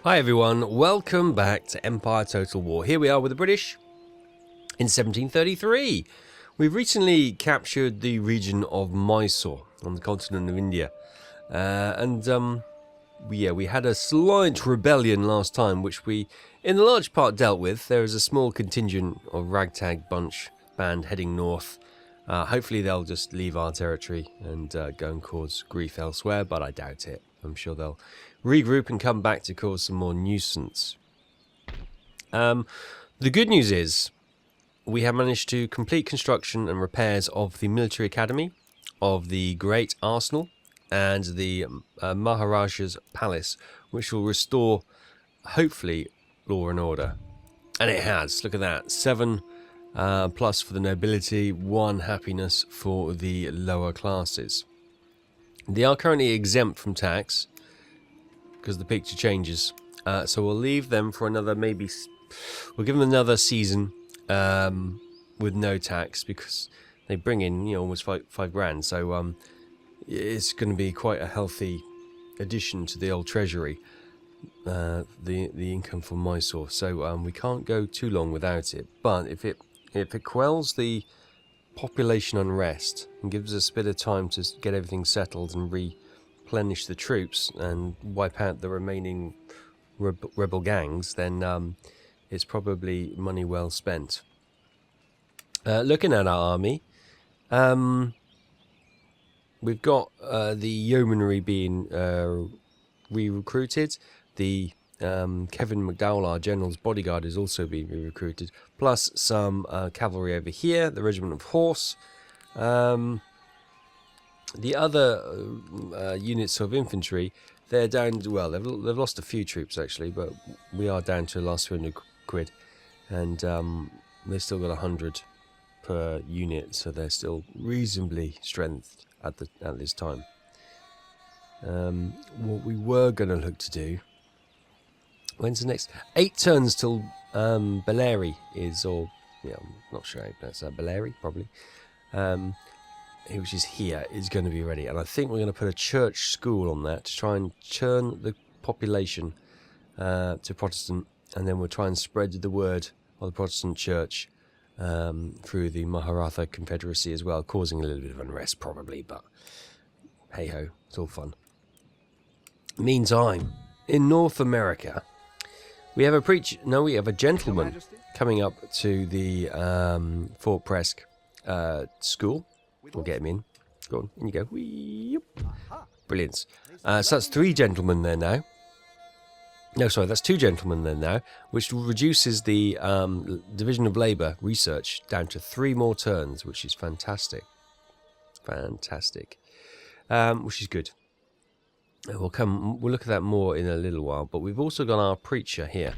Hi everyone, welcome back to Empire Total War. Here we are with the British in 1733. We've recently captured the region of Mysore on the continent of India. We had a slight rebellion last time, which we in large part dealt with. There is a small contingent of ragtag band heading north. Hopefully they'll just leave our territory and go and cause grief elsewhere, but I doubt it. I'm sure they'll regroup and come back to cause some more nuisance. The good news is we have managed to complete construction and repairs of the military academy, of the great arsenal, and the Maharaja's palace, which will restore, hopefully, law and order. And it has. Look at that. 7 plus for the nobility, 1 happiness for the lower classes. They are currently exempt from tax because the picture changes. So we'll leave them for another, we'll give them another season with no tax because they bring in, almost five grand. So it's going to be quite a healthy addition to the old treasury, the income from Mysore. So we can't go too long without it. But if it quells the population unrest and gives us a bit of time to get everything settled and replenish the troops and wipe out the remaining rebel gangs, then it's probably money well spent. Looking at our army, we've got the yeomanry being re-recruited. The Kevin McDowell, our general's bodyguard, is also being re-recruited, plus some cavalry over here, the regiment of horse. The other units of infantry, they're down, well, they've lost a few troops actually, but we are down to the last 200 quid, and they've still got 100 per unit, so they're still reasonably strengthened at this time. What we were going to look to do, when's the next 8 turns till Beleri is, or I'm not sure how that's Beleri, probably, which is here, is going to be ready. And I think we're going to put a church school on that to try and turn the population to Protestant, and then we'll try and spread the word of the Protestant church through the Maratha Confederacy as well, causing a little bit of unrest probably, but hey ho, it's all fun. Meantime, in North America, we have a gentleman coming up to the Fort Presque school. We'll get him in. Go on, in you go. Whee! Brilliant. So that's 3 gentlemen there now. No, sorry, that's 2 gentlemen there now, which reduces the Division of Labour research down to 3 more turns, which is fantastic. Fantastic. Which is good. We'll look at that more in a little while, but we've also got our preacher here,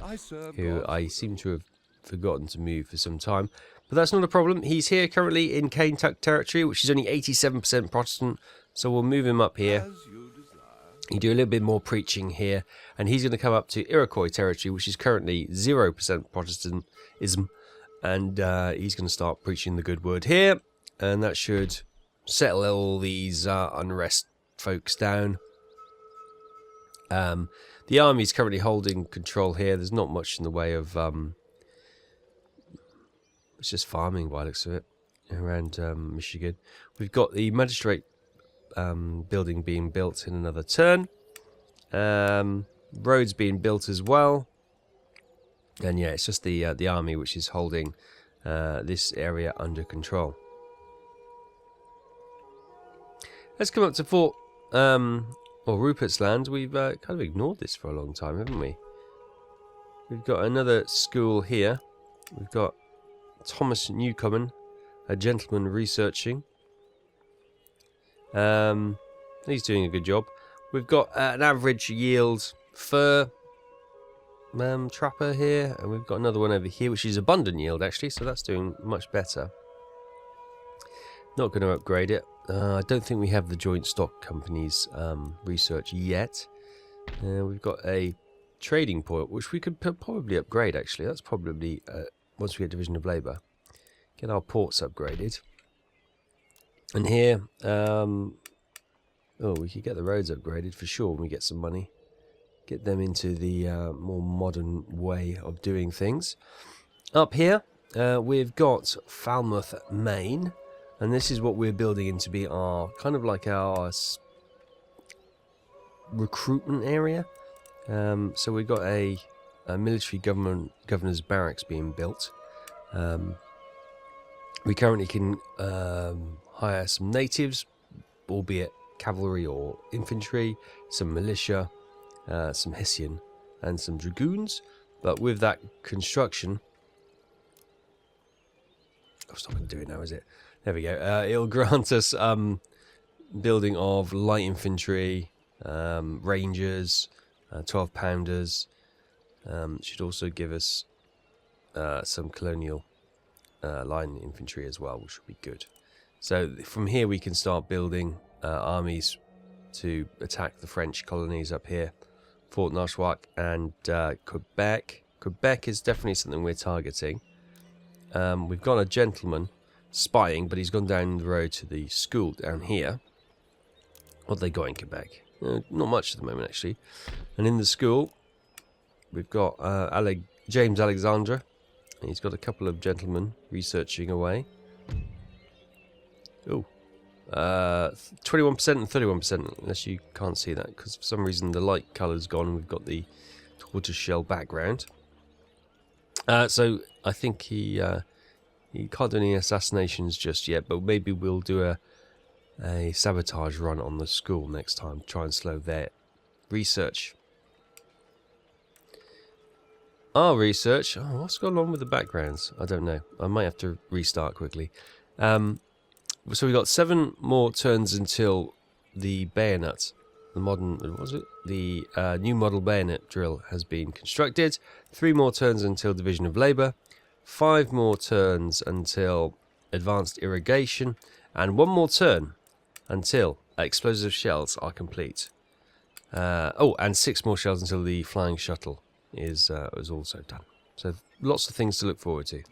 who I seem to have forgotten to move for some time, but that's not a problem. He's here currently in Kentucky territory, which is only 87% Protestant, so we'll move him up here. You do a little bit more preaching here, and he's going to come up to Iroquois territory, which is currently 0% Protestantism, and he's going to start preaching the good word here, and that should settle all these unrest folks down. The army is currently holding control here. There's not much in the way of it's just farming by the looks of it around Michigan. We've got the magistrate building being built in another turn, roads being built as well, and yeah, it's just the army which is holding this area under control. Let's come up to Fort Rupert's Land. We've kind of ignored this for a long time, haven't we? We've got another school here. We've got Thomas Newcomen, a gentleman researching. He's doing a good job. We've got an average yield fur trapper here, and we've got another one over here, which is abundant yield actually, so that's doing much better. Not going to upgrade it. I don't think we have the joint stock company's research yet. We've got a trading port, which we could probably upgrade actually. That's probably once we get Division of Labour, get our ports upgraded. And here, we could get the roads upgraded for sure when we get some money. get them into the more modern way of doing things. Up here, we've got Falmouth, Maine, and this is what we're building in to be our kind of like our recruitment area. So we've got a military governor's barracks being built. We currently can hire some natives, albeit cavalry or infantry, some militia, some Hessian, and some dragoons. But with that construction, oh, it's not going to do it now, is it? There we go. It'll grant us building of light infantry, rangers, 12-pounders. Should also give us some colonial line infantry as well, which would be good. So from here we can start building armies to attack the French colonies up here, Fort Narshwak and Quebec. Quebec is definitely something we're targeting. We've got a gentleman spying, but he's gone down the road to the school down here. What have they got in Quebec? Not much at the moment, actually. And in the school, we've got James Alexandra. He's got a couple of gentlemen researching away. Oh, 21% and 31%, unless you can't see that, because for some reason the light colour's gone and we've got the tortoiseshell background. So I think he can't do any assassinations just yet, but maybe we'll do a sabotage run on the school next time, try and slow their research. Our research, oh, what's going on with the backgrounds? I don't know. I might have to restart quickly. So we got 7 more turns until the bayonet, the modern, what was it? The new model bayonet drill has been constructed. 3 more turns until division of labour. 5 more turns until advanced irrigation, and 1 more turn until explosive shells are complete. And 6 more shells until the flying shuttle is also done. So lots of things to look forward to.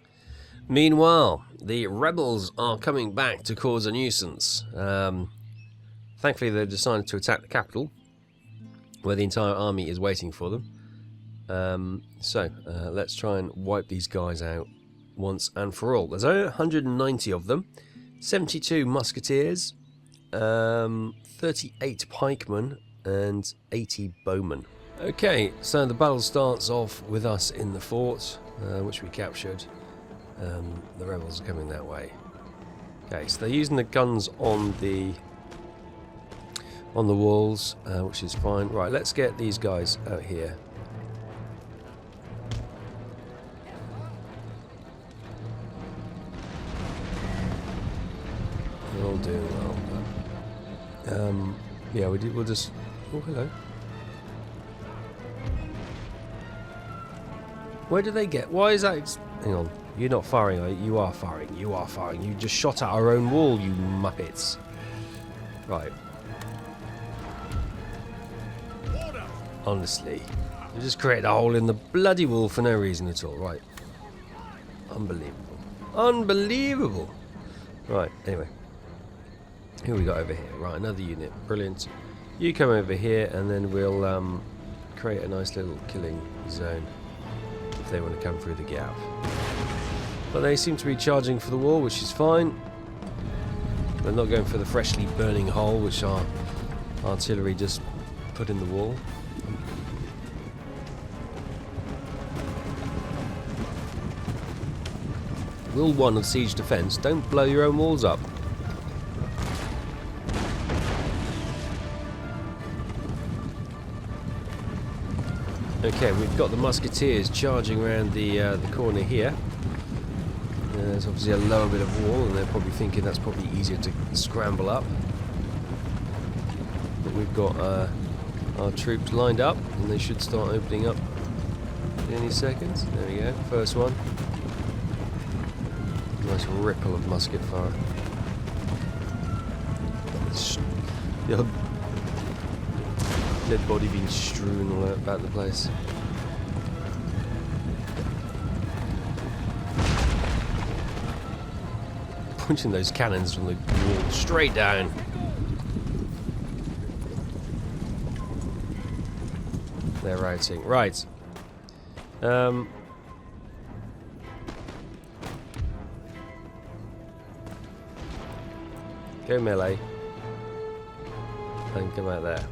Meanwhile, the rebels are coming back to cause a nuisance. Thankfully, they've decided to attack the capital, where the entire army is waiting for them. So let's try and wipe these guys out once and for all. There's only 190 of them, 72 musketeers, 38 pikemen, and 80 bowmen. Okay, so the battle starts off with us in the fort, which we captured. The rebels are coming that way. Okay, so they're using the guns on the walls, which is fine. Right, let's get these guys out here. They're all doing well. Yeah, we'll just. Oh, hello. Where do they get? Why is that? Hang on. You're not firing, are you? You are firing. You are firing. You just shot at our own wall, you muppets. Right. Honestly. You just created a hole in the bloody wall for no reason at all. Right. Unbelievable. Unbelievable. Right, anyway. Who we got over here? Right, another unit. Brilliant. You come over here and then we'll create a nice little killing zone if they want to come through the gap. But they seem to be charging for the wall, which is fine. They're not going for the freshly burning hole, which our artillery just put in the wall. Rule 1 of siege defence, don't blow your own walls up. Okay, we've got the musketeers charging around the corner here. There's obviously a lower bit of wall, and they're probably thinking that's probably easier to scramble up. But we've got our troops lined up, and they should start opening up in any seconds. There we go, first one. Nice ripple of musket fire. The old dead body being strewn all about the place. Punching those cannons from the wall straight down. They're routing. Right. Go melee. And come out there.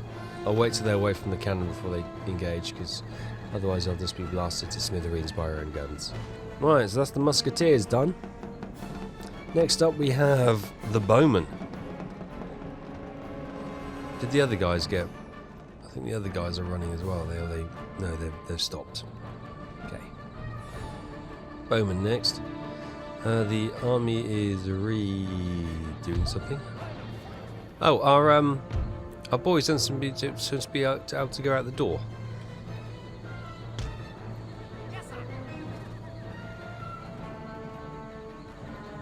I'll wait till they're away from the cannon before they engage, because otherwise they'll just be blasted to smithereens by our own guns. Right, so that's the musketeers done. Next up we have the bowmen. Did the other guys get... I think the other guys are running as well. No, they've stopped. Okay. Bowmen next. The army is doing something. Oh, our boys don't seem to be able to go out the door.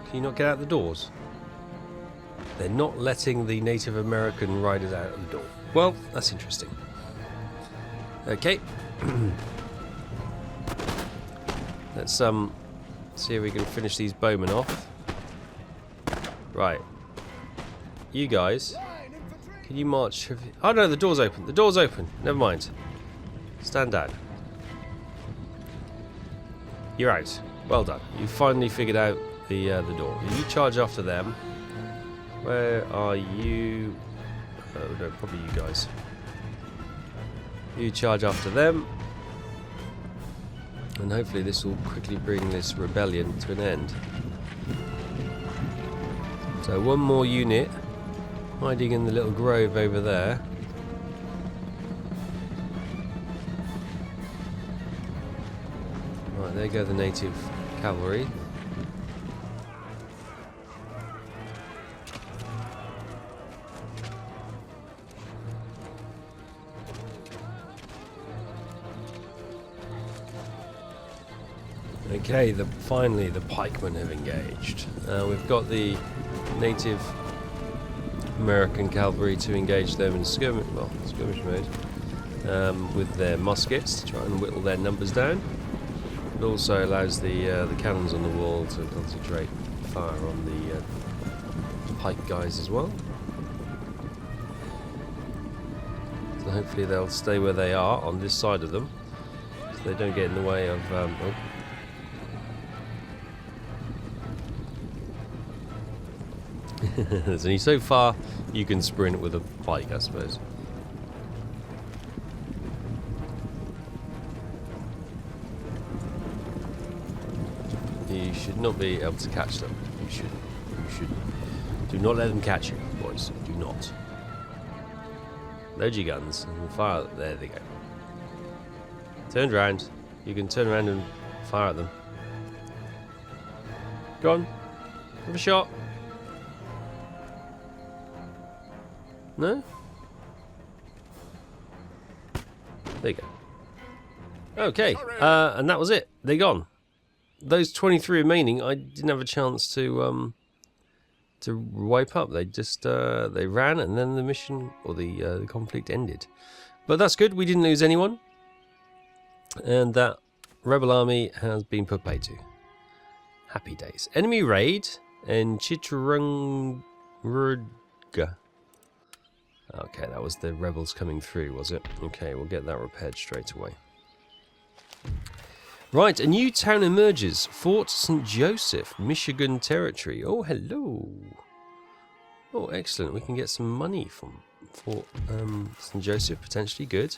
Can you not get out the doors? They're not letting the Native American riders out of the door. Well, that's interesting. Okay. Let's see if we can finish these bowmen off. Right. You guys, can you march? Oh no, the door's open. The door's open. Never mind. Stand down. You're out. Well done. You finally figured out the door. You charge after them. Where are you? Oh no, probably you guys. You charge after them. And hopefully this will quickly bring this rebellion to an end. So one more unit hiding in the little grove over there. Right, there go the native cavalry. Okay, finally the pikemen have engaged. We've got the Native American cavalry to engage them in skirmish mode with their muskets to try and whittle their numbers down. It also allows the cannons on the wall to concentrate fire on the pike guys as well. So hopefully they'll stay where they are on this side of them, so they don't get in the way of. There's only so far you can sprint with a pike, I suppose. You should not be able to catch them. You should. Do not let them catch you, boys. Do not. Load your guns and fire. There they go. Turn around. You can turn around and fire at them. Go on. Have a shot. No? There you go. Okay, and that was it. They're gone. Those 23 remaining, I didn't have a chance to wipe up. They just they ran, and then the mission or the conflict ended. But that's good. We didn't lose anyone, and that rebel army has been put paid to. Happy days. Enemy raid in Chitrangarga. Okay, that was the rebels coming through, was it? Okay, we'll get that repaired straight away. Right, a new town emerges. Fort St. Joseph, Michigan Territory. Oh, hello. Oh, excellent. We can get some money from Fort St. Joseph, potentially good.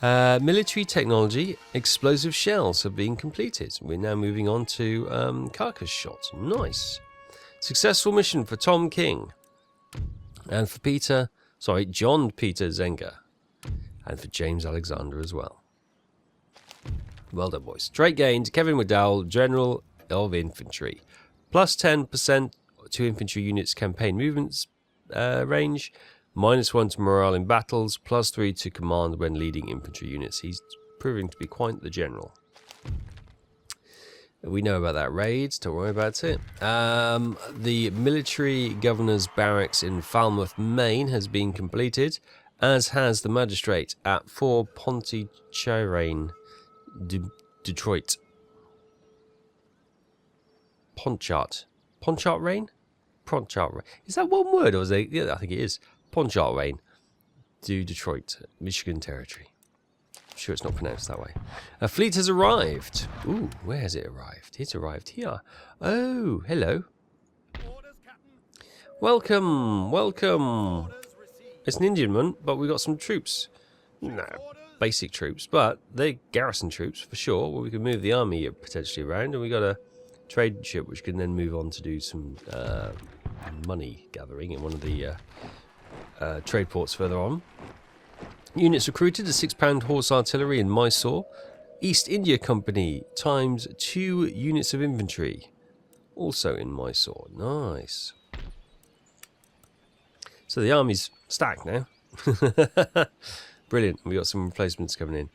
Military technology, explosive shells have been completed. We're now moving on to carcass shot. Nice. Successful mission for Tom King. And for John Peter Zenger. And for James Alexander as well. Well done, boys. Trait gained, Kevin McDowell, General of Infantry. Plus 10% to infantry units campaign movements range. -1 to morale in battles. Plus 3 to command when leading infantry units. He's proving to be quite the general. We know about that raid, don't worry about it. The military governor's barracks in Falmouth, Maine has been completed, as has the magistrate at Fort Pontchartrain, Detroit. Pontchartrain? Is that one word, or is it? Yeah, I think it is. Pontchartrain, Detroit, Michigan Territory. sure it's not pronounced that way. A fleet has arrived. Ooh, where has it arrived? It's arrived here. Oh, hello. Welcome, welcome. It's an Indian one, but we got some troops. No, basic troops, but they're garrison troops for sure. Well, we can move the army potentially around, and we got a trade ship which can then move on to do some money gathering in one of the trade ports further on. Units recruited: a £6 horse artillery in Mysore. East India Company times 2 units of infantry, also in Mysore. Nice. So the army's stacked now. Brilliant. We got some replacements coming in.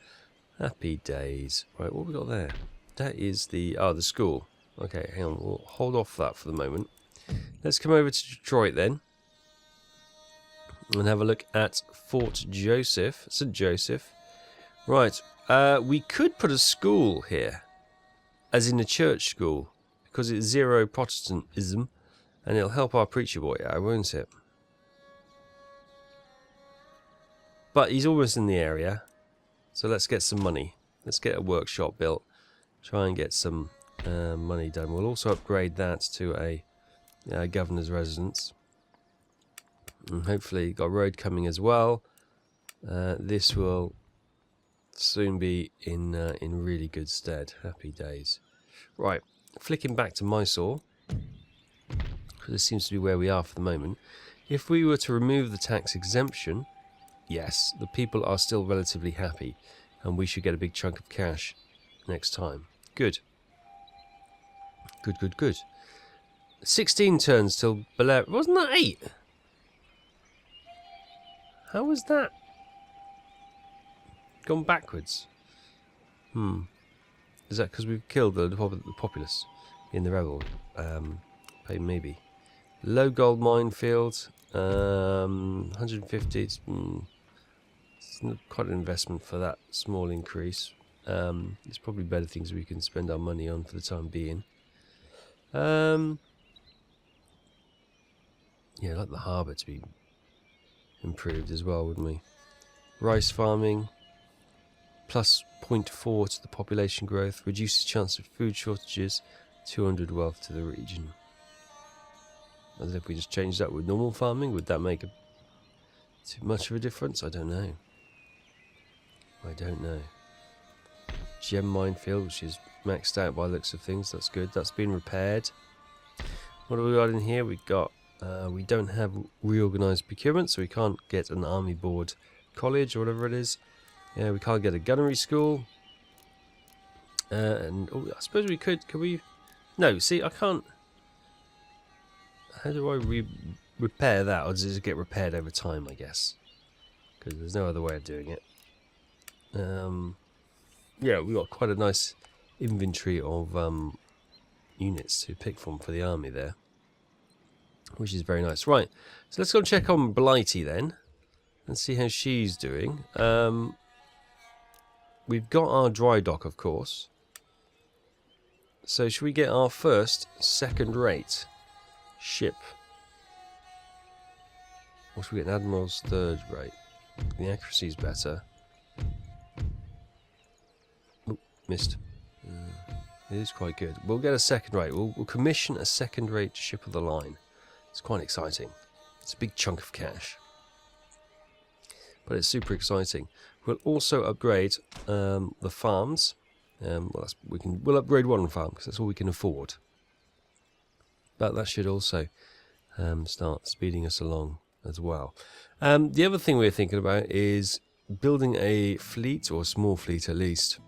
Happy days. Right, what we got there? That is the school. Okay, hang on. We'll hold off that for the moment. Let's come over to Detroit then, and have a look at Fort Joseph, St. Joseph. Right, we could put a school here, as in a church school, because it's zero Protestantism, and it'll help our preacher boy out, won't it? But he's almost in the area, so let's get some money. Let's get a workshop built, try and get some money done. We'll also upgrade that to a governor's residence. And hopefully got a road coming as well. This will soon be in really good stead. Happy days. Right, flicking back to Mysore, because this seems to be where we are for the moment. If we were to remove the tax exemption, yes, the people are still relatively happy, and we should get a big chunk of cash next time. Good. Good, good, good. 16 turns till Belair. Wasn't that 8? How was that gone backwards? Is that because we've killed the populace in the rebel? Maybe. Low gold minefield. 150. It's not quite an investment for that small increase. There's probably better things we can spend our money on for the time being. Yeah, I'd like the harbour to be improved as well, wouldn't we? Rice farming, plus 0.4 to the population growth, reduces chance of food shortages, 200 wealth to the region. As if we just change that with normal farming, would that make too much of a difference? I don't know. I don't know. Gem minefield, which is maxed out by the looks of things. That's good. That's been repaired. What have we got in here? We got. We don't have reorganised procurement, so we can't get an army board college or whatever it is. Yeah, we can't get a gunnery school. And I suppose we could. Can we? No. See, I can't. How do I repair that, or does it get repaired over time? I guess, because there's no other way of doing it. Yeah, we got quite a nice inventory of units to pick from for the army there, which is very nice. Right, so let's go and check on Blighty then, and see how she's doing. We've got our dry dock, of course. So should we get our first second-rate ship? Or should we get an admiral's third rate? The accuracy is better. Oh, missed. It is quite good. We'll get a second rate. We'll commission a second-rate ship of the line. It's quite exciting. It's a big chunk of cash, but it's super exciting. We'll also upgrade the farms. We'll upgrade one farm because that's all we can afford. But that should also start speeding us along as well. The other thing we're thinking about is building a fleet, or a small fleet at least,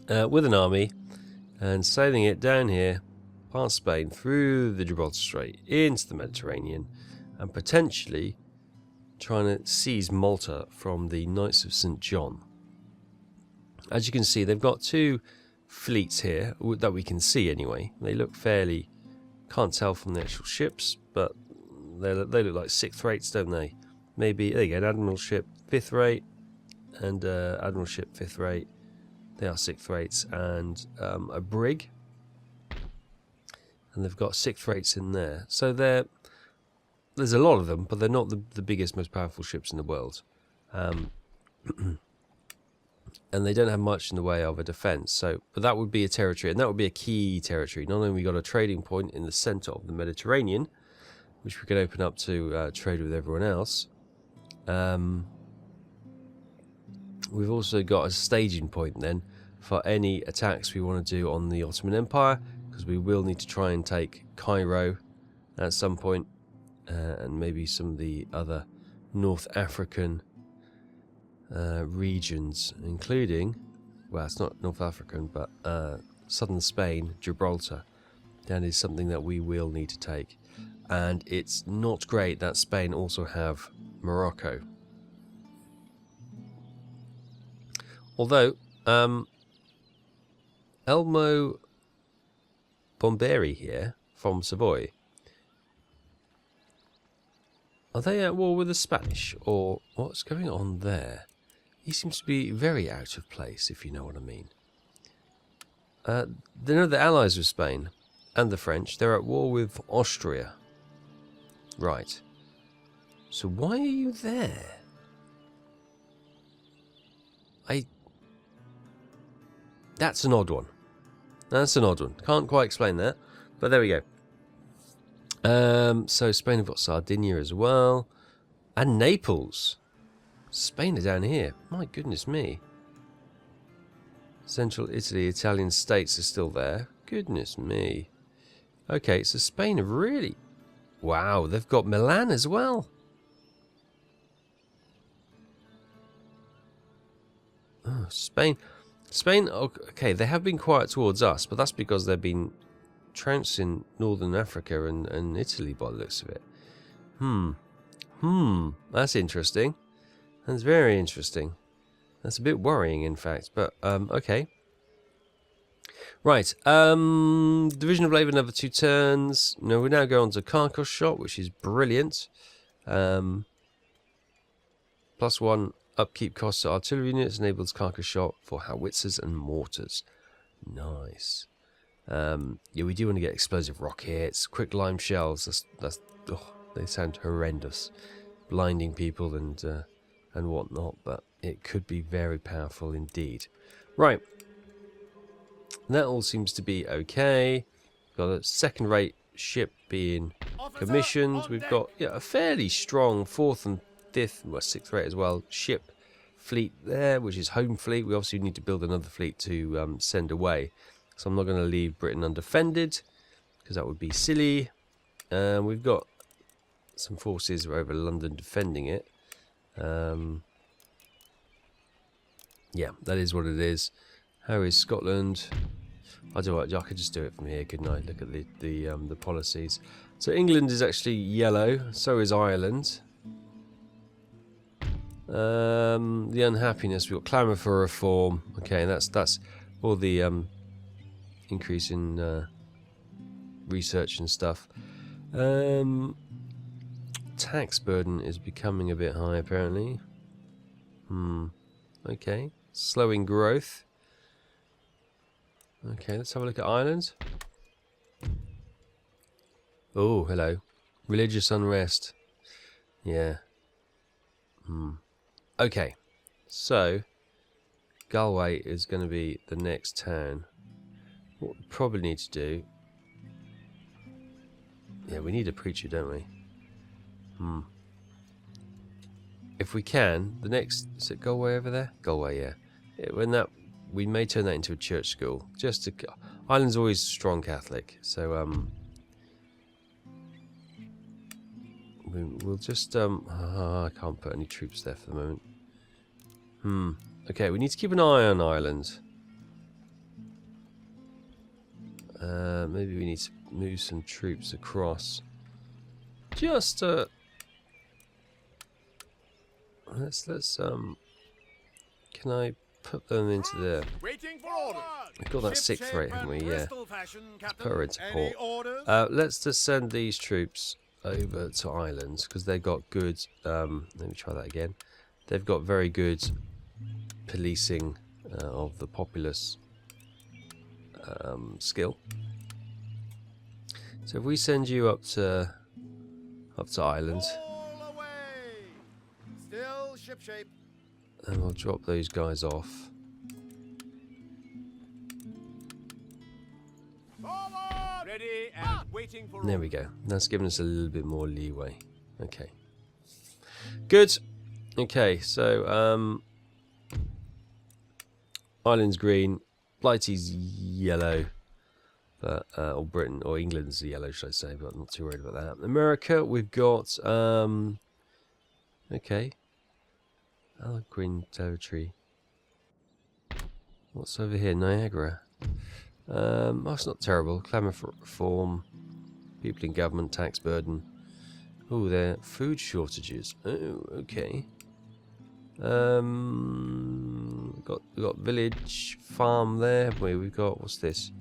with an army, and sailing it down here past Spain through the Gibraltar Strait into the Mediterranean, and potentially trying to seize Malta from the Knights of St. John. As you can see, they've got 2 fleets here that we can see anyway. They look fairly, can't tell from the actual ships, but they look like 6th rates, don't they? Maybe, there you go, an admiral ship 5th rate, and admiral ship 5th rate. They are 6th rates, and a brig. And they've got 6th rates in there. So there's a lot of them, but they're not the biggest, most powerful ships in the world. and they don't have much in the way of a defense. So, but that would be a territory, and that would be a key territory. Not only we got a trading point in the center of the Mediterranean, which we could open up to trade with everyone else. We've also got a staging point then for any attacks we want to do on the Ottoman Empire, because we will need to try and take Cairo at some point, and maybe some of the other North African regions, including, well, it's not North African, but southern Spain, Gibraltar. That is something that we will need to take. And it's not great that Spain also have Morocco. Although, Elmo Bomberi here, from Savoy, are they at war with the Spanish, or what's going on there? He seems to be very out of place, if you know what I mean. They're the allies of Spain and the French. They're at war with Austria. Right. So why are you there? That's an odd one. That's an odd one. Can't quite explain that, but there we go. So Spain have got Sardinia as well, and Naples. Spain are down here. My goodness me. Central Italy, Italian states are still there. Goodness me. Okay, so Spain have really... Wow, they've got Milan as well. Oh, Spain, okay, they have been quiet towards us, but that's because they've been trouncing Northern Africa and Italy by the looks of it. That's interesting. That's very interesting. That's a bit worrying, in fact, but, okay. Right, Division of Labour, another 2 turns. No, we now go on to Carcass Shot, which is brilliant. +1 upkeep costs to artillery units, enables Carcass Shot for howitzers and mortars. Nice. Yeah, we do want to get explosive rockets, quick lime shells. They sound horrendous, blinding people and whatnot, but it could be very powerful indeed. Right. That all seems to be okay. Got a second-rate ship being commissioned. We've got a fairly strong 4th and 5th, well 6th rate as well, ship fleet there, which is home fleet. We obviously need to build another fleet to send away. So I'm not going to leave Britain undefended, because that would be silly. We've got some forces over London defending it. Yeah, that is what it is. How is Scotland? I do what I could just do it from here, couldn't I? Look at the policies. So England is actually yellow. So is Ireland. The unhappiness. We've got clamour for reform. Okay, that's all the increase in research and stuff. Tax burden is becoming a bit high, apparently. Okay, slowing growth. Okay, let's have a look at Ireland. Oh, hello. Religious unrest. Yeah. Okay, so Galway is going to be the next town. What we probably need to do... Yeah, we need a preacher, don't we? If we can, the next... Is it Galway over there? Galway, yeah. We may turn that into a church school. Just to... Ireland's always strong Catholic, so we'll just I can't put any troops there for the moment. Okay, we need to keep an eye on Ireland. Maybe we need to move some troops across. Just let's can I put them into there? We've got that 6th rate, haven't we? Yeah. Let's put her into port. Let's just send these troops over to Ireland, because they've got good... let me try that again. They've got very good policing of the populace skill. So if we send you up to Ireland, Still shipshape. and we'll drop those guys off. Ready and waiting for There we go. That's given us a little bit more leeway. Okay. Good. Okay, so Ireland's green, Blighty's yellow, but or Britain or England's yellow, should I say? But I'm not too worried about that. America, we've got okay, Allied green territory. What's over here? Niagara. That's not terrible. Clamour for reform, people in government, tax burden. Oh, there food shortages. Oh, okay. We've got village farm there. Wait, we've got what's this?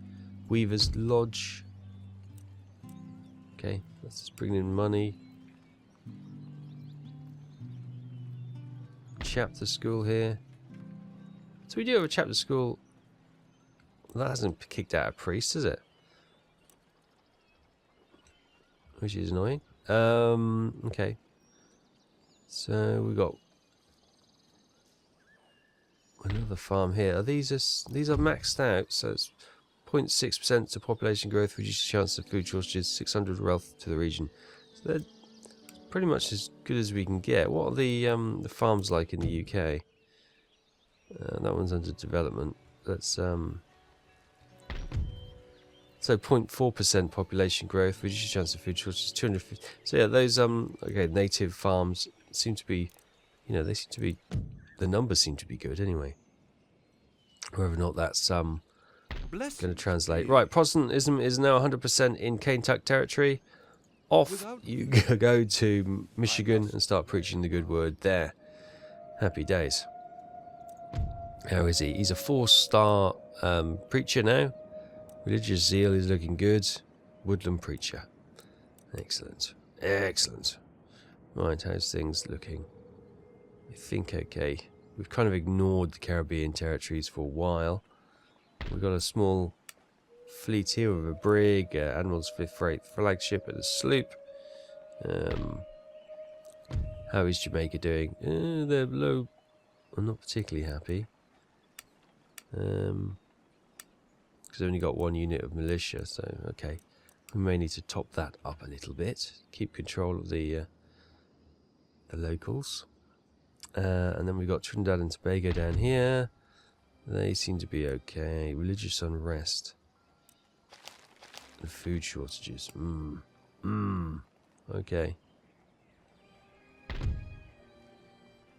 Weaver's Lodge. Okay, let's just bring in money. Chapter school here. So we do have a chapter school. That hasn't kicked out a priest, has it? Which is annoying. Okay. So we got another farm here. Are these are maxed out? So it's 0.6% to population growth, reduces chance of food shortages, 600 wealth to the region. So they're pretty much as good as we can get. What are the farms like in the UK? That one's under development. That's so 0.4% population growth, reduces chance of food shortages, 250. So yeah, those okay, native farms seem to be, they seem to be, the numbers seem to be good anyway. Whether or not that's going to translate. Right, Protestantism is now 100% in Kentucky territory. Off you go to Michigan and start preaching the good word there. Happy days. How is he? He's a 4-star preacher now. Religious zeal is looking good. Woodland preacher. Excellent. Excellent. Right, how's things looking? I think okay. We've kind of ignored the Caribbean territories for a while. We've got a small fleet here with a brig, Admiral's 5th Freight flagship and a sloop. How is Jamaica doing? They're low. I'm not particularly happy. Because they've only got 1 unit of militia, so okay. We may need to top that up a little bit. Keep control of the locals. And then we've got Trinidad and Tobago down here. They seem to be okay. Religious unrest. And food shortages. Okay.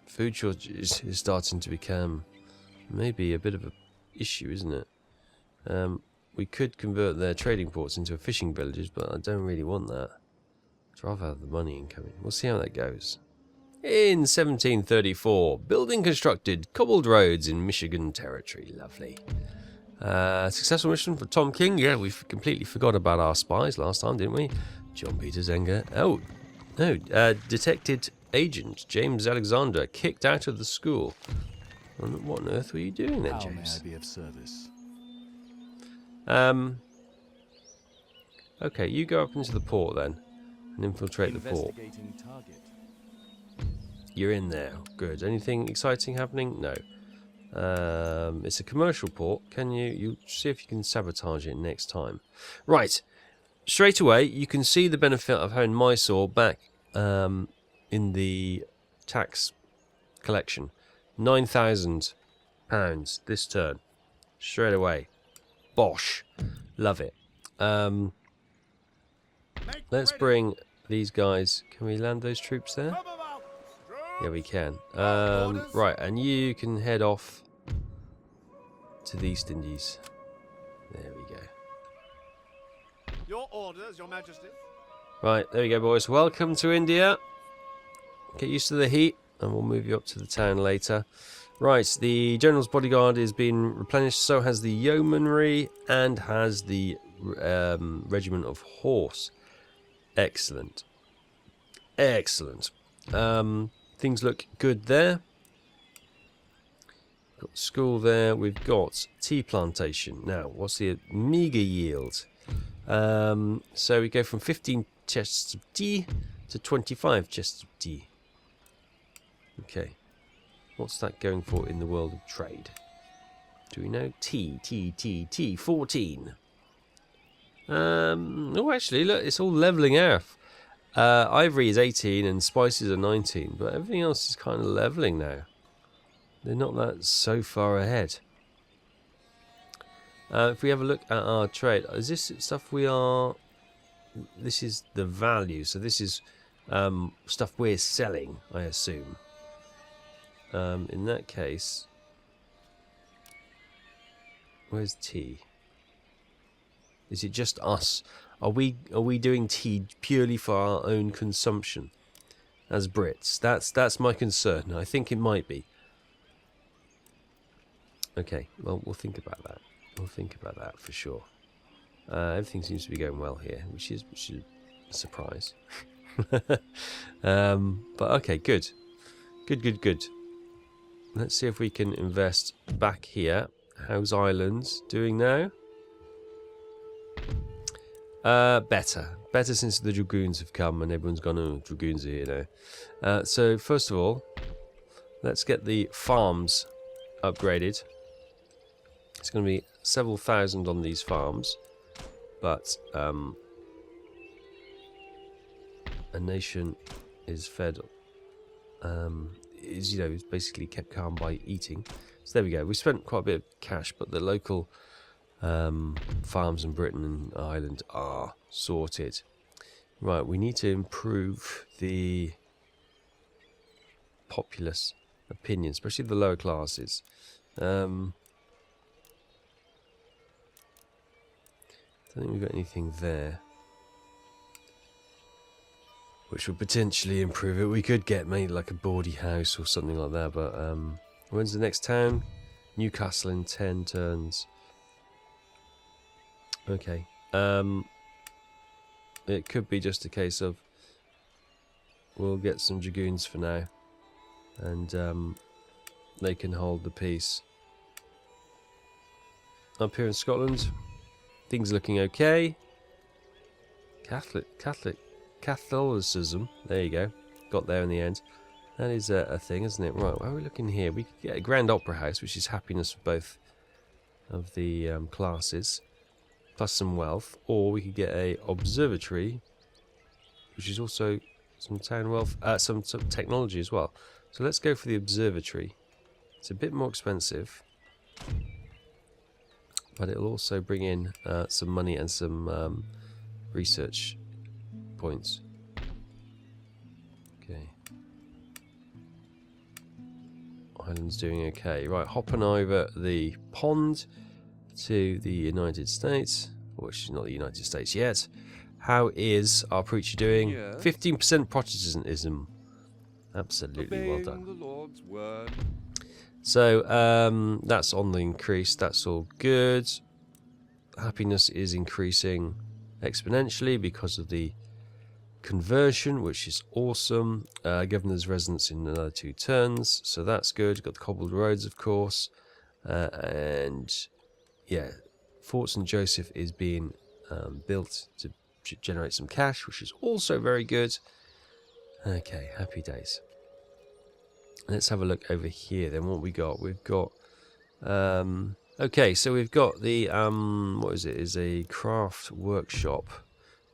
Food shortages is starting to become maybe a bit of an issue, isn't it? We could convert their trading ports into fishing villages, but I don't really want that. I'd rather have the money incoming. We'll see how that goes. In 1734, building constructed cobbled roads in Michigan territory. Lovely. Successful mission for Tom King. Yeah, we completely forgot about our spies last time, didn't we? John Peter Zenger. Oh, no. Detected agent James Alexander kicked out of the school. What on earth were you doing then, James? How may I be of service? Okay, you go up into the port then and infiltrate the port. Target. You're in there. Good. Anything exciting happening? No. It's a commercial port. Can you see if you can sabotage it next time? Right. Straight away, you can see the benefit of having Mysore back in the tax collection. £9,000 this turn. Straight away. Bosh. Love it. Let's bring these guys. Can we land those troops there? Yeah, we can. Right, and you can head off to the East Indies. There we go. Your orders, Your Majesty. Right, there we go, boys. Welcome to India. Get used to the heat, and we'll move you up to the town later. Right, the General's Bodyguard is being replenished. So has the Yeomanry and has the Regiment of Horse. Excellent. Excellent. Things look good there. Got school there. We've got tea plantation. Now, what's the meager yield? So we go from 15 chests of tea to 25 chests of tea. Okay. What's that going for in the world of trade? Do we know? Tea, 14. Oh, actually, look, it's all leveling out. Ivory is 18 and spices are 19, but everything else is kind of leveling now. They're not that so far ahead. If we have a look at our trade, is this stuff we are... This is the value, so this is stuff we're selling, I assume. In that case... Where's tea? Is it just us? Are we doing tea purely for our own consumption as Brits? That's my concern. I think it might be. Okay, well, we'll think about that. We'll think about that for sure. Everything seems to be going well here, which is a surprise. But okay, good. Good. Let's see if we can invest back here. How's Islands doing now? Better since the Dragoons have come and everyone's gone, oh, Dragoons are here now. So first of all, let's get the farms upgraded. It's going to be several thousand on these farms, but a nation is fed, is basically kept calm by eating. So there we go. We spent quite a bit of cash, but the local farms in Britain and Ireland are sorted. Right, we need to improve the populace opinion, especially the lower classes. I don't think we've got anything there which would potentially improve it. We could get maybe like a bawdy house or something like that, but when's the next town? Newcastle in 10 turns. Okay. It could be just a case of we'll get some dragoons for now, and they can hold the peace. Up here in Scotland, things are looking okay. Catholicism. There you go. Got there in the end. That is a thing, isn't it? Right, where are we looking here? We could get a Grand Opera House, which is happiness for both of the classes, plus some wealth. Or we could get a observatory, which is also some town wealth, some technology as well. So let's go for the observatory. It's a bit more expensive, but it'll also bring in some money and some research points. Okay. Ireland's doing okay. Right, hopping over the pond to the United States, which is not the United States yet. How is our preacher doing? Yes. 15% Protestantism. Absolutely well done. The Lord's word. So that's on the increase. That's all good. Happiness is increasing exponentially because of the conversion, which is awesome. Governor's residence in another 2 turns, so that's good. Got the cobbled roads, of course, and yeah, Fort St. Joseph is being built to generate some cash, which is also very good. Okay, happy days. Let's have a look over here then. What we got? We've got okay, so we've got the what is it? Is a craft workshop,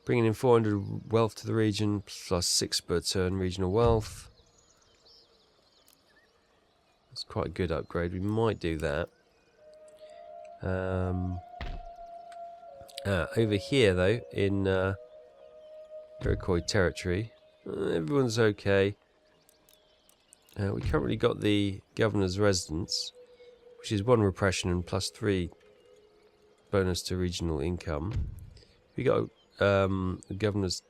bringing in 400 wealth to the region, plus 6 per turn regional wealth. That's quite a good upgrade. We might do that. Over here though, in Iroquois territory, everyone's okay. We currently got the governor's residence, which is 1 repression and plus 3 bonus to regional income. We got the governor's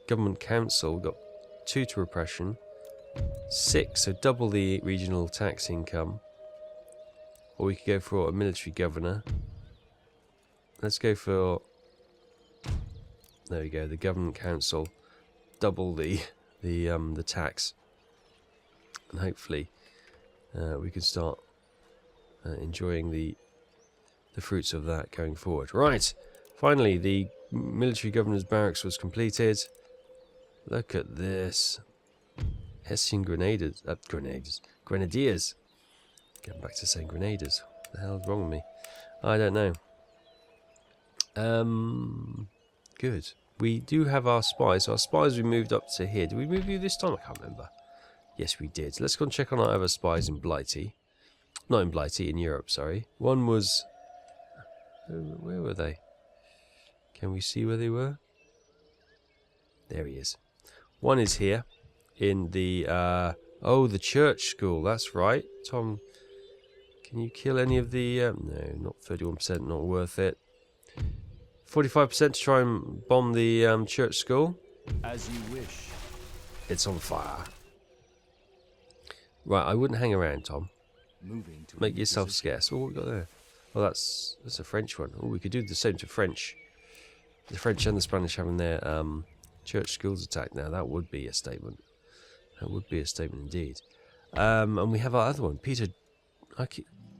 government council. We got 2 to repression, 6, so double the regional tax income. Or we could go for a military governor. Let's go for, there we go, the government council, double the tax, and hopefully we can start enjoying the fruits of that going forward. Right, finally the military governor's barracks was completed. Look at this. Hessian grenadiers. Grenadiers. Getting back to saying grenadiers. What the hell's wrong with me? I don't know. Good. We do have our spies. Our spies we moved up to here. Did we move you this time? I can't remember. Yes, we did. Let's go and check on our other spies in Blighty. Not in Blighty, in Europe, sorry. One was... Where were they? Can we see where they were? There he is. One is here in the... oh, the church school. That's right. Tom, can you kill any of the... no, not 31%. Not worth it. 45% to try and bomb the church school. As you wish. It's on fire. Right, I wouldn't hang around, Tom. Moving to Make yourself scarce. Oh, what we got there? Oh, that's a French one. Oh, we could do the same to French. The French and the Spanish having their church schools attacked now. That would be a statement. That would be a statement indeed. And we have our other one,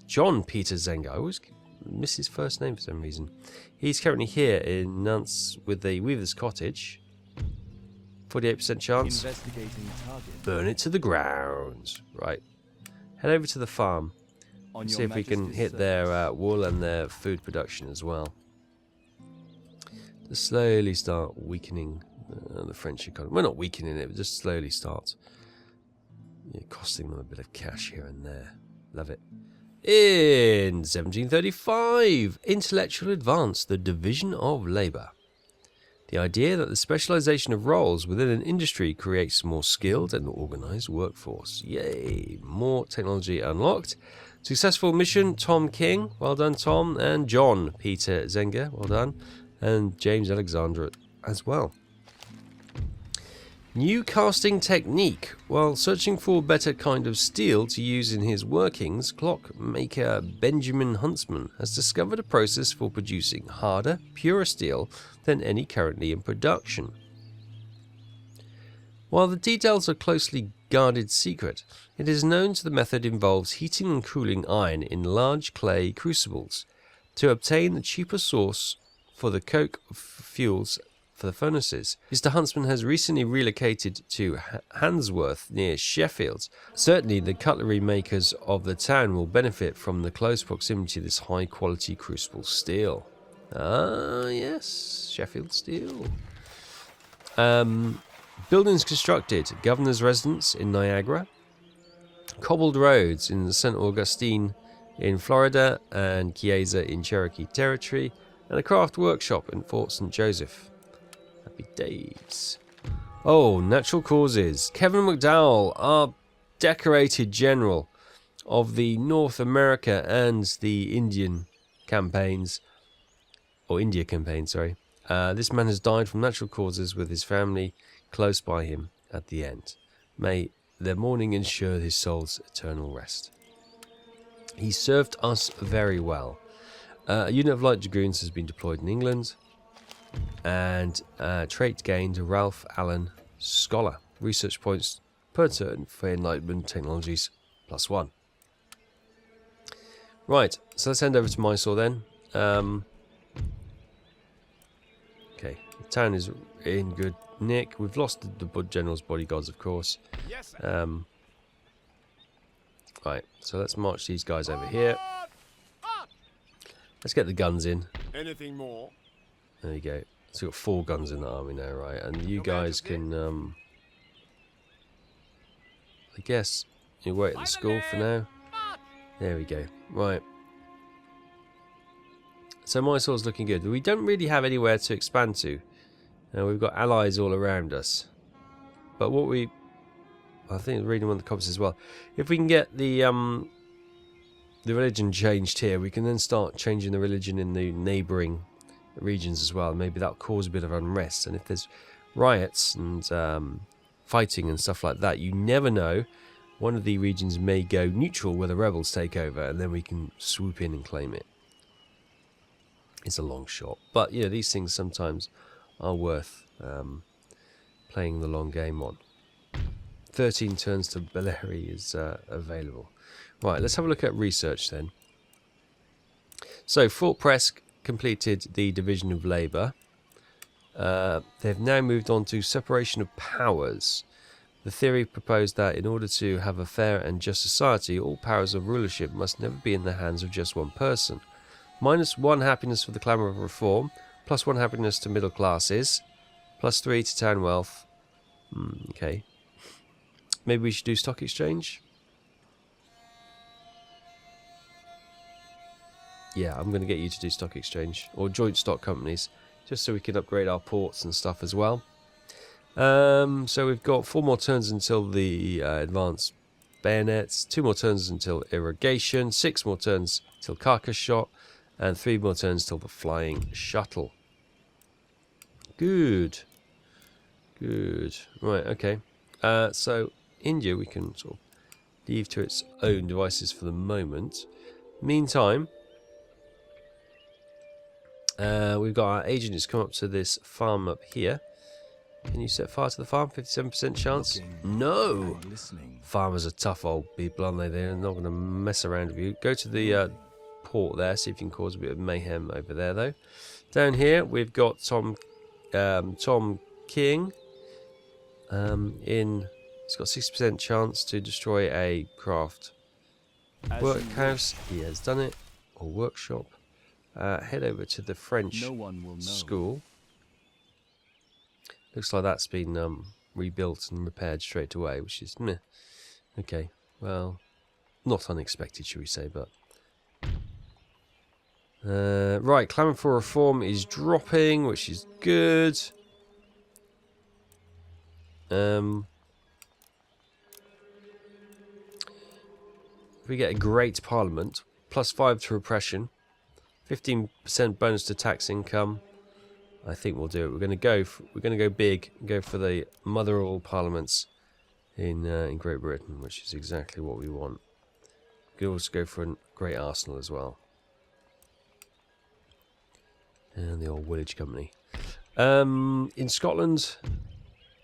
John Peter Zenga. I always miss his first name for some reason. He's currently here in Nantes with the Weaver's Cottage. 48% chance. investigating target. Burn it to the ground. Right. Head over to the farm. On See your if we can Majesty's hit their service. wool and their food production as well. To slowly start weakening the French economy. Well, not weakening it, but just slowly start costing them a bit of cash here and there. Love it. In 1735, intellectual advance, the division of labour. The idea that the specialisation of roles within an industry creates a more skilled and organised workforce. Yay! More technology unlocked. Successful mission, Tom King. Well done, Tom. And John Peter Zenga. Well done. And James Alexander as well. New casting technique. While searching for a better kind of steel to use in his workings, clockmaker Benjamin Huntsman has discovered a process for producing harder, purer steel than any currently in production. While the details are closely guarded secret, it is known the method involves heating and cooling iron in large clay crucibles to obtain the cheaper source for the coke fuels for the furnaces. Mr. Huntsman has recently relocated to Handsworth near Sheffield. Certainly the cutlery makers of the town will benefit from the close proximity to this high quality crucible steel. Ah yes, Sheffield steel. Buildings constructed. Governor's residence in Niagara. Cobbled roads in St. Augustine in Florida and Chiesa in Cherokee Territory. And a craft workshop in Fort St. Joseph. Happy days. Oh, natural causes. Kevin McDowell, our decorated general of the North America and the Indian campaigns. Or India campaign, sorry. This man has died from natural causes with his family close by him at the end. May their mourning ensure his soul's eternal rest. He served us very well. A unit of light dragoons has been deployed in England. And trait gained Ralph Allen Scholar. Research points per turn for Enlightenment Technologies +1. Right, so let's hand over to Mysore then. Okay, the town is in good nick. We've lost the General's bodyguards, of course. Yes, sir. Right, so let's march these guys over here. Let's get the guns in. Anything more? There you go. So we've got 4 guns in the army now, right? And you guys can, I guess, you wait at the school for now. There we go. Right. So Mysore's looking good. We don't really have anywhere to expand to. We've got allies all around us. But what I think reading one of the comments as well. If we can get the religion changed here, we can then start changing the religion in the neighbouring regions as well. Maybe that'll cause a bit of unrest. And if there's riots and fighting and stuff like that, you never know. One of the regions may go neutral where the rebels take over, and then we can swoop in and claim it. It's a long shot, but yeah, these things sometimes are worth playing the long game on. 13 turns to Beleri is available. Right, let's have a look at research then. So Fort Presque completed the division of labour. They've now moved on to separation of powers. The theory proposed that in order to have a fair and just society, all powers of rulership must never be in the hands of just one person. -1 happiness for the clamour of reform. +1 happiness to middle classes. +3 to town wealth. Okay. Maybe we should do stock exchange? Yeah, I'm going to get you to do stock exchange. Or joint stock companies. Just so we can upgrade our ports and stuff as well. So we've got 4 more turns until the advanced bayonets. 2 more turns until irrigation. 6 more turns till carcass shot. And 3 more turns till the flying shuttle. Good. Good. Right, okay. So India we can sort of leave to its own devices for the moment. Meantime, we've got our agent who's come up to this farm up here. Can you set fire to the farm? 57% chance? No! Farmers are tough old people, aren't they? They're not going to mess around with you. Go to the port there, see if you can cause a bit of mayhem over there, though. Down here, we've got Tom King. He's got 60% chance to destroy a craft workhouse. He has done it. Or workshop. Head over to the French school. Looks like that's been rebuilt and repaired straight away, which is meh. Okay, well, not unexpected, should we say, but... right, clamour for reform is dropping, which is good. If we get a great parliament, +5 to repression, 15% bonus to tax income, I think we'll do it. We're going to go big, and go for the mother of all parliaments in Great Britain, which is exactly what we want. We could also go for a great arsenal as well, and the old Woolwich Company. In Scotland,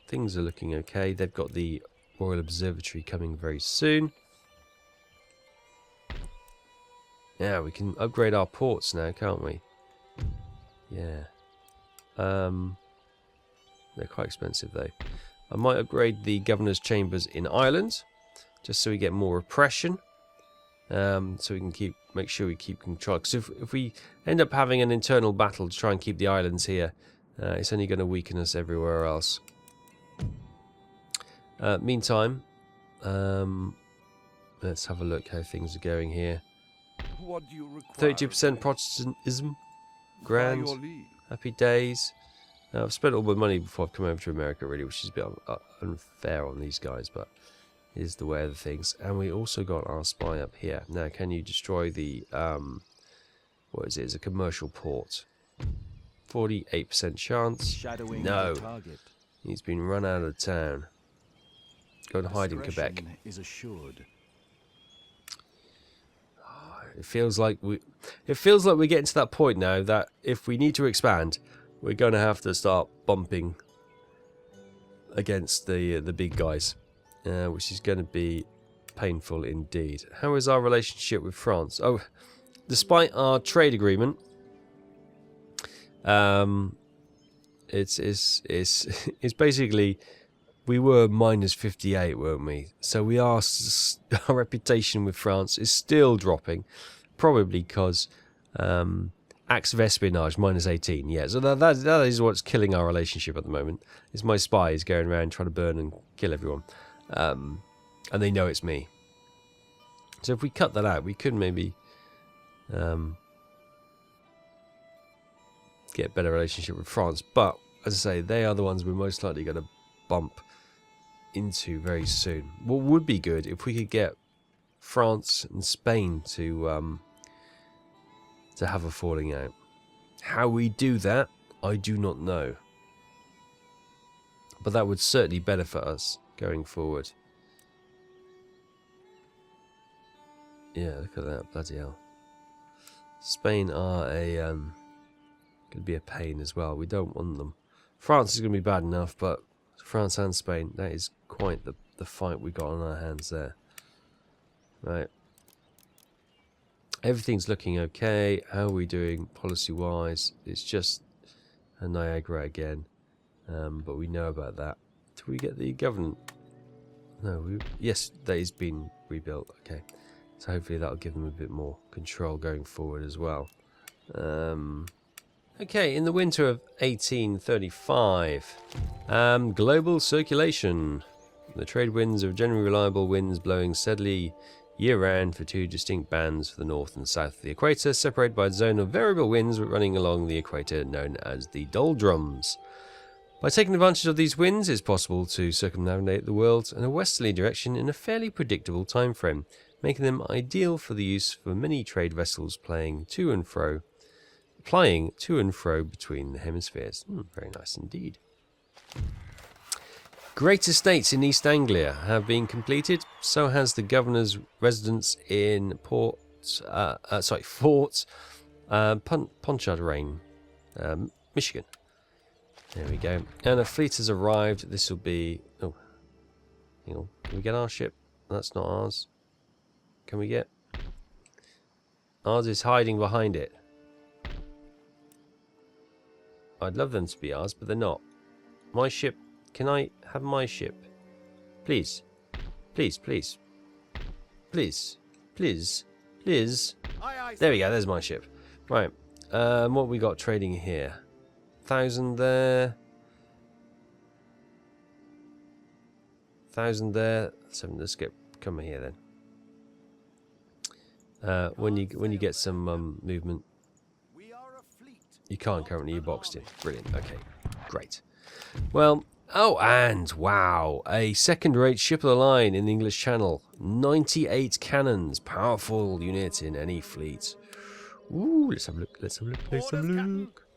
things are looking okay. They've got the Royal Observatory coming very soon. Yeah, we can upgrade our ports now, can't we? Yeah. They're quite expensive though. I might upgrade the governor's chambers in Ireland, just so we get more repression. So we can make sure we keep control. Because if we end up having an internal battle to try and keep the islands here, it's only going to weaken us everywhere else. Meantime, let's have a look how things are going here. 32% Protestantism. Grand. Happy days. I've spent all my money before I've come over to America, really, which is a bit unfair on these guys, but it is the way of the things. And we also got our spy up here. Now, can you destroy the, what is it? It's a commercial port. 48% chance. No. He's been run out of town. Go and hide in Quebec. Is assured. It feels like we're getting to that point now that if we need to expand, we're going to have to start bumping against the big guys, which is going to be painful indeed. How is our relationship with France? Oh, despite our trade agreement, it's basically, we were -58, weren't we? So we are, our reputation with France is still dropping, probably because acts of espionage -18. Yeah, so that is what's killing our relationship at the moment. Is my spies going around trying to burn and kill everyone, and they know it's me. So if we cut that out, we could maybe get a better relationship with France. But as I say, they are the ones we're most likely going to bump into very soon. What would be good if we could get France and Spain to have a falling out. How we do that, I do not know. But that would certainly benefit us going forward. Yeah, look at that, bloody hell. Spain are going to be a pain as well. We don't want them. France is going to be bad enough, but France and Spain, that is quite the fight we got on our hands there. Right. Everything's looking okay. How are we doing policy-wise? It's just a Niagara again. But we know about that. Do we get the government? No, yes, that has been rebuilt. Okay. So hopefully that'll give them a bit more control going forward as well. Okay, in the winter of 1835, global circulation. The trade winds are generally reliable winds blowing steadily year-round for two distinct bands for the north and south of the equator, separated by a zone of variable winds running along the equator known as the doldrums. By taking advantage of these winds, it's possible to circumnavigate the world in a westerly direction in a fairly predictable time frame, making them ideal for the use for many trade vessels plying to and fro between the hemispheres. Very nice indeed. Great estates in East Anglia have been completed. So has the governor's residence in Fort Pontchartrain, Michigan. There we go. And a fleet has arrived. This will be... Oh, hang on. Can we get our ship? That's not ours. Can we get... Ours is hiding behind it. I'd love them to be ours, but they're not. My ship... Can I have my ship? Please. Please, please. Please. Please. Please. There we go, there's my ship. Right. What we got trading here? 1,000 there. 1,000 there. So let's come here then. When you get some movement, you can't currently. You're boxed in. Brilliant. Okay, great. Well, and wow, a second-rate ship of the line in the English Channel. 98 cannons, powerful unit in any fleet. Ooh, let's have a look. Let's have a look. Let's have a look.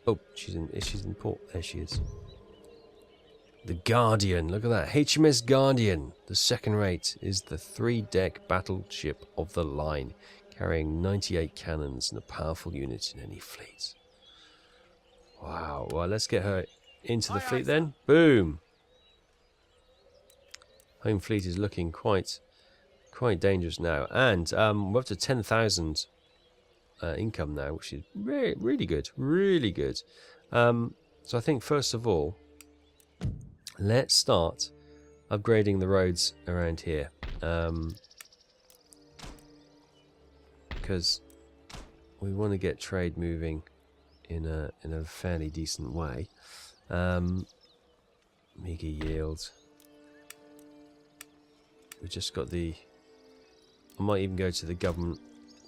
Oh, she's in port. There she is. The Guardian. Look at that. HMS Guardian. The second rate is the 3-deck battleship of the line, carrying 98 cannons and a powerful unit in any fleet. Wow. Well, let's get her into the fleet then. Boom. Home fleet is looking quite dangerous now, and we're up to 10,000 income now, which is really good, really good. So I think first of all, let's start upgrading the roads around here, because we want to get trade moving in a fairly decent way. Meager yield. We just got the... I might even go to the government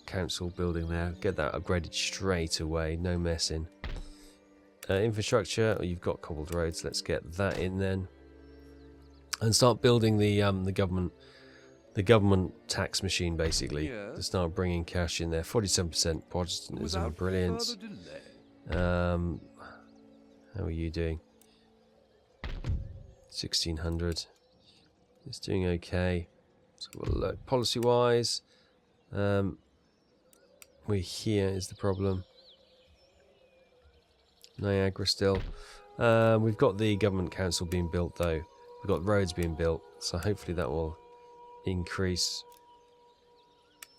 council building there. Get that upgraded straight away. No messing. Infrastructure. Oh, you've got cobbled roads. Let's get that in then. And start building the government tax machine, basically. To start bringing cash in there. 47% Protestantism. Brilliant. How are you doing? 1,600. It's doing okay. So we'll look policy-wise. We're here is the problem. Niagara still. We've got the government council being built though. We've got roads being built, so hopefully that will increase.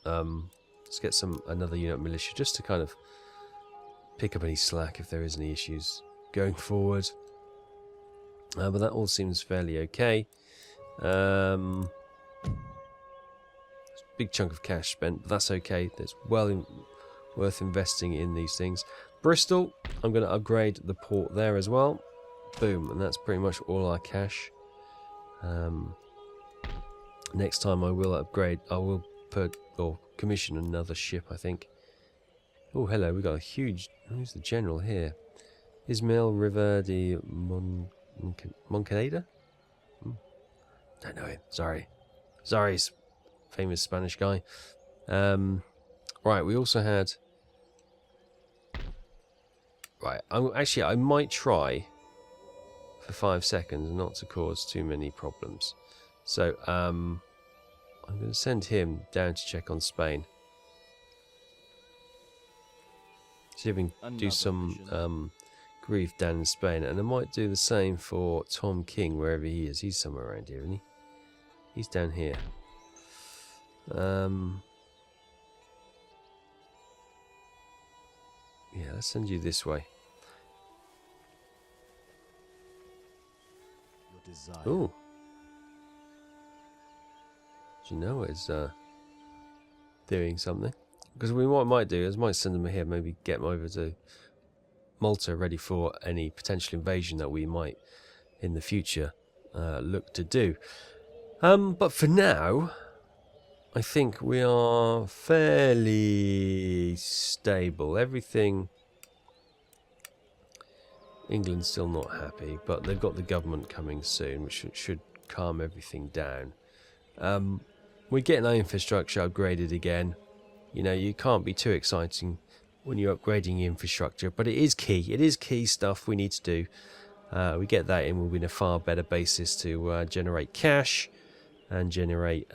Let's get another unit of militia just to kind of pick up any slack if there is any issues going forward. But that all seems fairly okay. Big chunk of cash spent, but that's okay. That's worth investing in these things. Bristol, I'm going to upgrade the port there as well. Boom, and that's pretty much all our cash. Next time I will upgrade. I will commission another ship, I think. Oh, hello, we got a huge... Who's the general here? Ismail River de Moncaneda? Don't know him. Sorry. He's a famous Spanish guy. Right, we also had... Right, I might try for 5 seconds not to cause too many problems. So, I'm going to send him down to check on Spain. See if we can do some grief down in Spain. And I might do the same for Tom King, wherever he is. He's somewhere around here, isn't he? He's down here. Yeah, let's send you this way. Ooh. Do you know it's doing something? Because what I might do is might send them here, maybe get them over to Malta ready for any potential invasion that we might in the future look to do. But for now, I think we are fairly stable. Everything... England's still not happy, but they've got the government coming soon, which should calm everything down. We're getting our infrastructure upgraded again. You know, you can't be too exciting when you're upgrading your infrastructure, but it is key. It is key stuff we need to do. We get that in, we'll be in a far better basis to generate cash and generate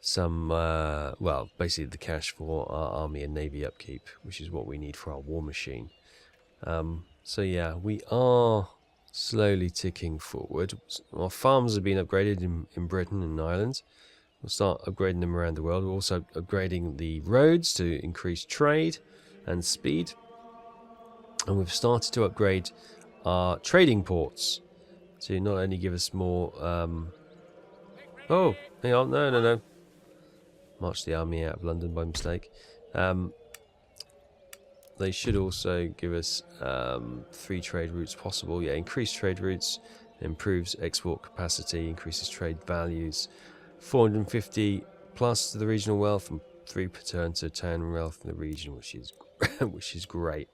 some, well, basically the cash for our army and navy upkeep, which is what we need for our war machine. So yeah, we are slowly ticking forward. Our farms have been upgraded in Britain and Ireland. We'll start upgrading them around the world. We're also upgrading the roads to increase trade and speed. And we've started to upgrade our trading ports to not only give us more... Oh, hang on, no. Marched the army out of London by mistake. They should also give us 3 trade routes possible. Yeah, increased trade routes, improves export capacity, increases trade values, 450 plus to the regional wealth, and 3 per turn to town wealth in the region, which is which is great.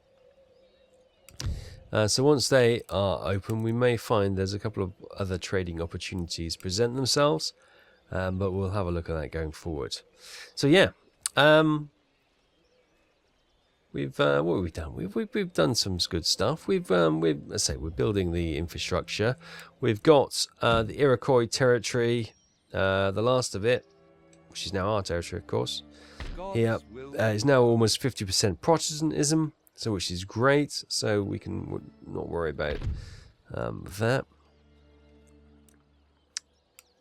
So once they are open, we may find there's a couple of other trading opportunities present themselves, but we'll have a look at that going forward. So yeah, what have we done? We've done some good stuff. Let's say we're building the infrastructure. We've got the Iroquois territory, the last of it, which is now our territory, of course. Here is now almost 50% Protestantism, so which is great. So we can not worry about that.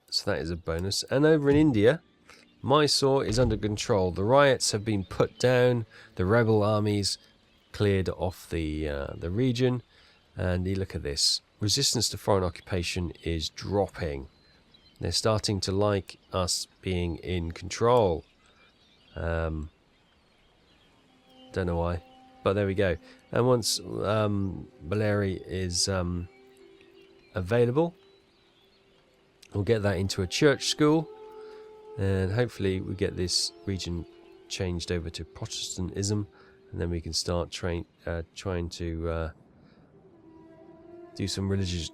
So that is a bonus. And over in India, Mysore is under control. The riots have been put down. The rebel armies cleared off the region. And you look at this. Resistance to foreign occupation is dropping. They're starting to like us being in control. Don't know why, but there we go. And once Baleri is available, we'll get that into a church school. And hopefully we get this region changed over to Protestantism, and then we can start trying to do some religious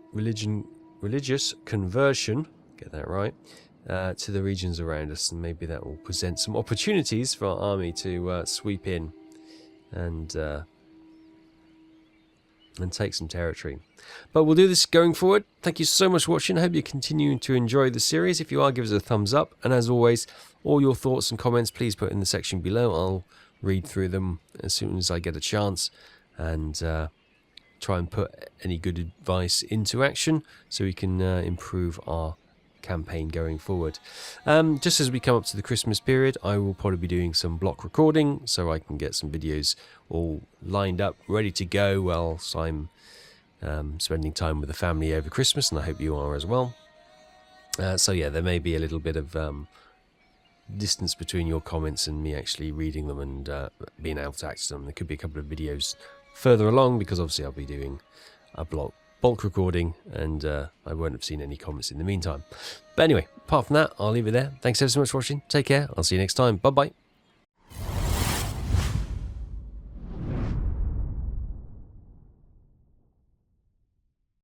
conversion, get that right, to the regions around us, and maybe that will present some opportunities for our army to sweep in and take some territory. But we'll do this going forward. Thank you so much for watching. I hope you're continuing to enjoy the series. If you are, give us a thumbs up. And as always, all your thoughts and comments, please put in the section below. I'll read through them as soon as I get a chance, and try and put any good advice into action so we can improve our campaign going forward. Just as we come up to the Christmas period, I will probably be doing some block recording so I can get some videos all lined up, ready to go whilst I'm spending time with the family over Christmas, and I hope you are as well. So yeah, there may be a little bit of distance between your comments and me actually reading them and being able to access them. There could be a couple of videos further along because obviously I'll be doing a bulk recording, and I won't have seen any comments in the meantime. But anyway, apart from that, I'll leave it there. Thanks ever so much for watching. Take care. I'll see you next time. Bye bye.